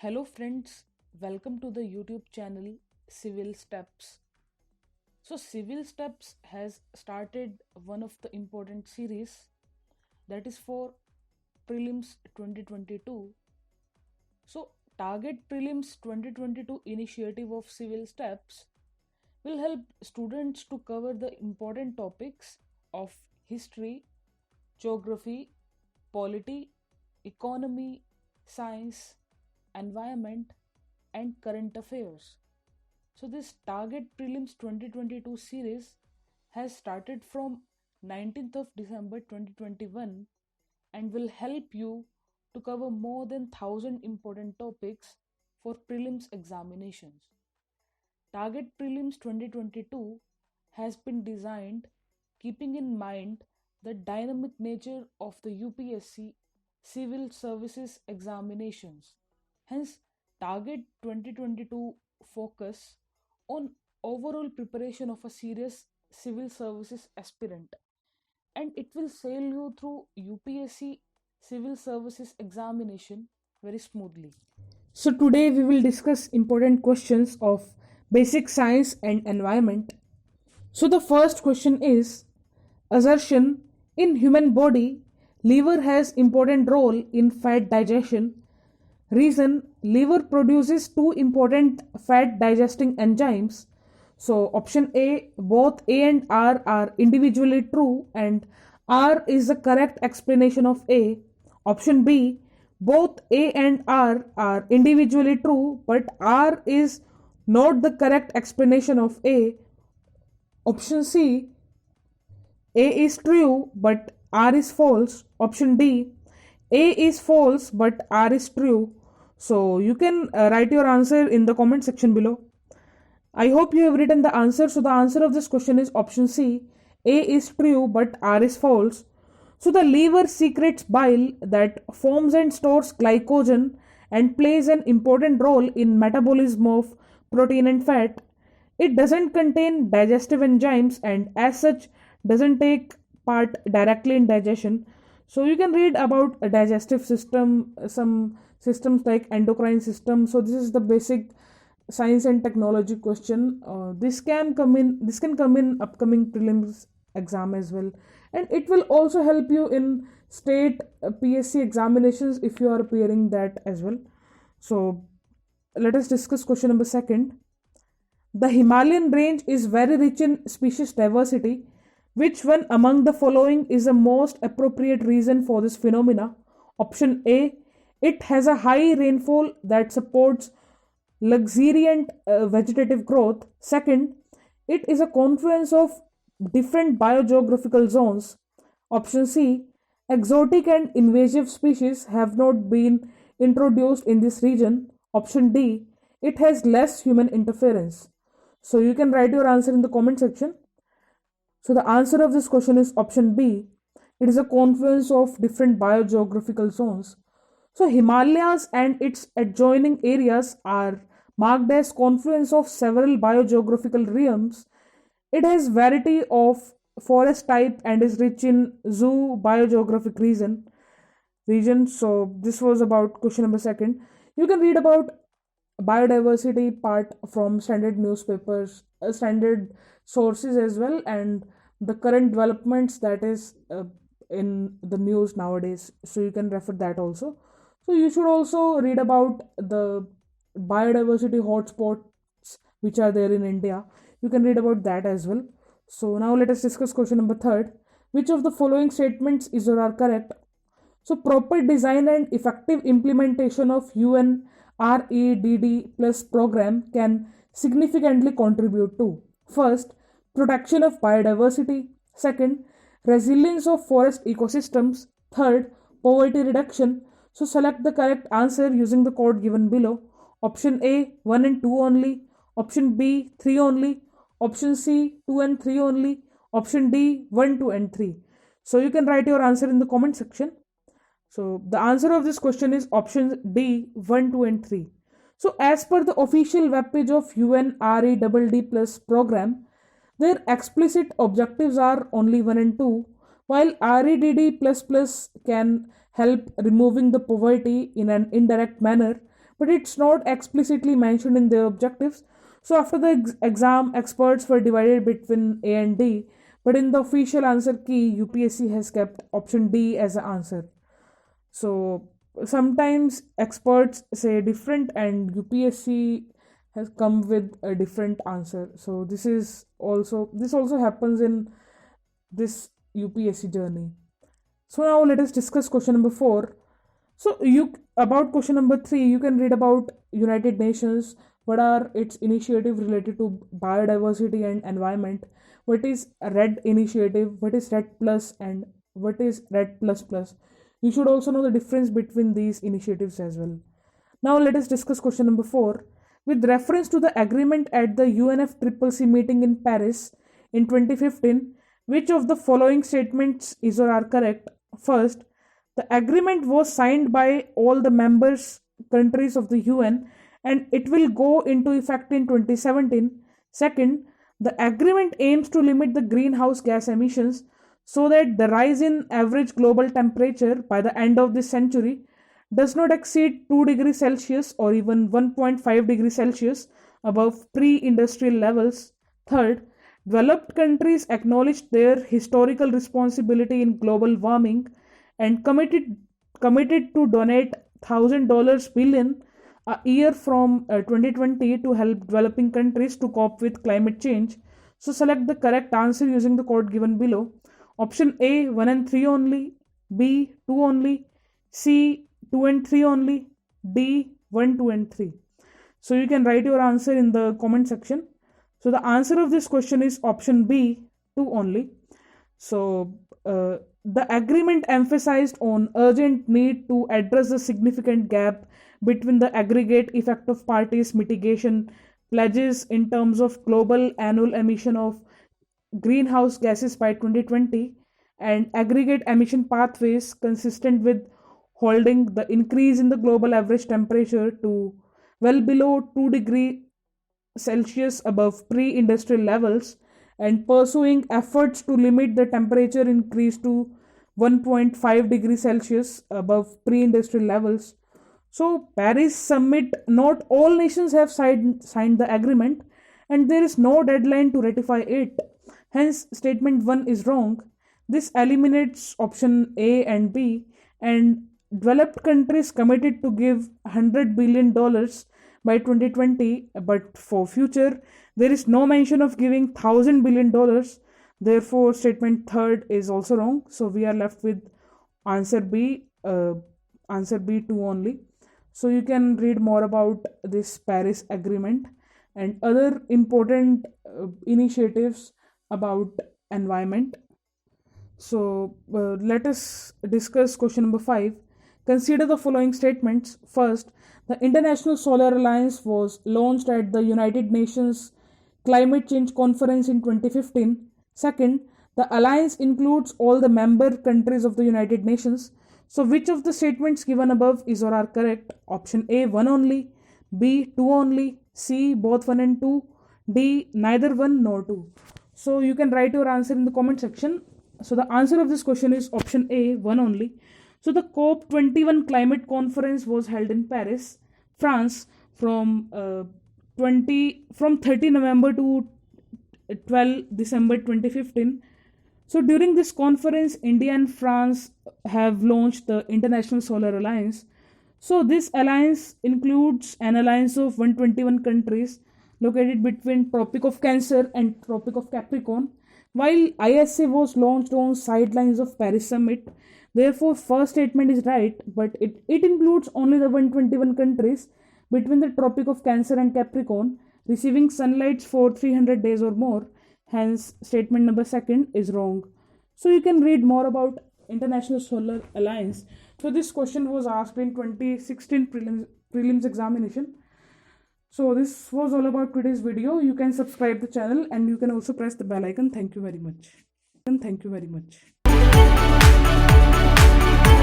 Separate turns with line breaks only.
Hello friends, welcome to the YouTube channel Civilsteps. So Civilsteps has started one of the important series that is for Prelims 2022. So Target Prelims 2022 initiative of Civilsteps will help students to cover the important topics of history, geography, polity, economy, science, environment, and current affairs. So this Target Prelims 2022 series has started from 19th of December 2021 and will help you to cover more than 1000 important topics for prelims examinations. Target Prelims 2022 has been designed keeping in mind the dynamic nature of the UPSC Civil Services Examinations. Hence, Target 2022 focus on overall preparation of a serious civil services aspirant, and it will sail you through UPSC Civil Services Examination very smoothly. So today we will discuss important questions of basic science and environment. So the first question is assertion: in human body liver has important role in fat digestion. Reason: liver produces two important fat digesting enzymes. So option A, both A and R are individually true and R is the correct explanation of A. Option B, both A and R are individually true but R is not the correct explanation of A. Option C, A is true but R is false. Option D, A is false but R is true. So you can write your answer in the comment section below. I hope you have written the answer. So the answer of this question is option C. A is true but R is false. So the liver secretes bile that forms and stores glycogen and plays an important role in metabolism of protein and fat. It doesn't contain digestive enzymes and as such doesn't take part directly in digestion. So you can read about a digestive system, some systems like endocrine system. So this is the basic science and technology question. This can come in upcoming prelims exam as well, and it will also help you in state PSC examinations if you are appearing that as well. So let us discuss question number second. The Himalayan range is very rich in species diversity. Which one among the following is the most appropriate reason for this phenomena? Option A, it has a high rainfall that supports luxuriant vegetative growth. Second, it is a confluence of different biogeographical zones. Option C, exotic and invasive species have not been introduced in this region. Option D, it has less human interference. So you can write your answer in the comment section. So the answer of this question is option B. It is a confluence of different biogeographical zones. So Himalayas and its adjoining areas are marked as confluence of several biogeographical realms. It has variety of forest type and is rich in zoo biogeographic region. So this was about question number second. You can read about biodiversity part from standard newspapers, standard sources as well, and the current developments that is in the news nowadays. So you can refer that also. So you should also read about the biodiversity hotspots which are there in India. You can read about that as well. So now let us discuss question number third. Which of the following statements is or are correct? So proper design and effective implementation of UNREDD plus program can significantly contribute to: first, protection of biodiversity; second, resilience of forest ecosystems; third, poverty reduction. So select the correct answer using the code given below. Option A, 1 and 2 only. Option B, 3 only. Option C, 2 and 3 only. Option D, 1, 2 and 3. So you can write your answer in the comment section. So the answer of this question is option D, 1, 2 and 3. So as per the official webpage of UNREDD plus program, their explicit objectives are only 1 and 2, while REDD++ can help removing the poverty in an indirect manner, but it's not explicitly mentioned in their objectives. So after the exam, experts were divided between A and D, but in the official answer key, UPSC has kept option D as the answer. So sometimes experts say different, and UPSC has come with a different answer. So this also happens in this UPSC journey. So now let us discuss question number 4. So you about question number 3, you can read about United Nations. What are its initiative related to biodiversity and environment? What is RED initiative? What is RED plus and what is RED plus plus? You should also know the difference between these initiatives as well. Now let us discuss question number 4. With reference to the agreement at the UNFCCC meeting in Paris in 2015, which of the following statements is or are correct? First, the agreement was signed by all the members countries of the UN and it will go into effect in 2017. Second, the agreement aims to limit the greenhouse gas emissions so that the rise in average global temperature by the end of this century does not exceed 2 degrees Celsius or even 1.5 degrees Celsius above pre-industrial levels. Third, developed countries acknowledged their historical responsibility in global warming and committed to donate $1,000 billion a year from 2020 to help developing countries to cope with climate change. So select the correct answer using the code given below. Option A 1 and 3 only, B 2 only, C 2 and 3 only, D 1, 2 and 3. So you can write your answer in the comment section. So the answer of this question is option B 2 only. So the agreement emphasized on urgent need to address the significant gap between the aggregate effect of parties mitigation pledges in terms of global annual emission of greenhouse gases by 2020 and aggregate emission pathways consistent with holding the increase in the global average temperature to well below 2 degrees Celsius above pre-industrial levels and pursuing efforts to limit the temperature increase to 1.5 degrees Celsius above pre-industrial levels. So Paris summit, not all nations have signed the agreement and there is no deadline to ratify it. Hence statement 1 is wrong. This eliminates option A and B, and developed countries committed to give $100 billion by 2020, but for future there is no mention of giving $1,000 billion. Therefore statement 3 is also wrong. So we are left with answer B 2 only. So you can read more about this Paris agreement and other important initiatives about environment. So let us discuss question number 5. Consider the following statements. First, the International Solar Alliance was launched at the United Nations Climate Change Conference in 2015. Second, the alliance includes all the member countries of the United Nations. So which of the statements given above is or are correct? Option A 1 only, B 2 only, C both 1 and 2, D neither 1 nor 2. So you can write your answer in the comment section. So the answer of this question is option A 1 only. So the COP21 climate conference was held in Paris, France from 30 November to 12 December 2015. So during this conference, India and France have launched the International Solar Alliance. So this alliance includes an alliance of 121 countries located between Tropic of Cancer and Tropic of Capricorn. While ISA was launched on sidelines of Paris Summit, therefore first statement is right, but it includes only the 121 countries between the Tropic of Cancer and Capricorn receiving sunlight for 300 days or more. Hence statement number 2 is wrong. So you can read more about International Solar Alliance. So this question was asked in 2016 prelims examination. So this was all about today's video. You can subscribe the channel and you can also press the bell icon. Thank you very much.